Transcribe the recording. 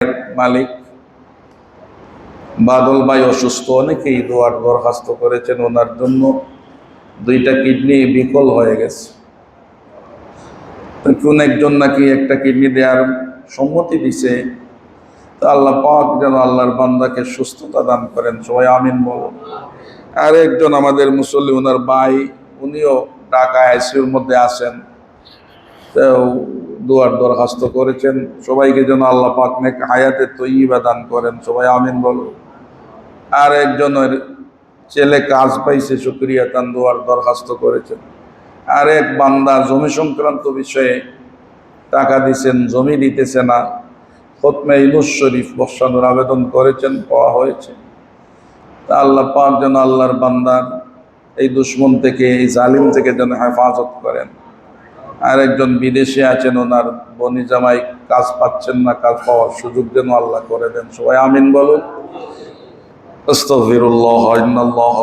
মালিক বাদল ভাই অসুস্থ, অনেকেই দোয়ার দরখাস্ত করেছেন ওনার জন্য। 2টা কিডনি বিকল হয়ে গেছে। কোন একজন নাকি একটা কিডনি দেওয়ার সম্মতি দিছে। তো আল্লাহ পাক যেন আল্লাহর বান্দাকে সুস্থতা দান করেন, সবাই আমিন বলুন। আর একজন আমাদের মুসল্লি, ওনার ভাই, উনিও ঢাকা আইসিইউর মধ্যে আছেন, তো দোয়ার দরখাস্ত করেছেন। সবাইকে যেন আল্লাহ পাক নেক হায়াতে তয়্যিবা দান করেন, সবাই আমিন বলুন। আর একজনের ছেলে কাজ পাইছে, শুকরিয়া, তান দোয়ার দরখাস্ত করেছেন। আর এক বান্দা জমি সংক্রান্ত বিষয়ে টাকা দিচ্ছেন, জমি দিতেছে না, খতমে ইউনূস শরীফ বসানোর আবেদন করেছেন, পাওয়া হয়েছে। তা আল্লাহ পাক যেন আল্লাহর বান্দার এই দুশ্মন থেকে, এই জালিম থেকে যেন হেফাজত করেন। আর একজন বিদেশে আছেন, ওনার বনি জামাই কাজ পাচ্ছেন না, কাজ পাওয়ার সুযোগ যেন আল্লাহ করে দেন, সবাই আমিন বলুন। আস্তাগফিরুল্লাহ, ইন্নাল্লাহ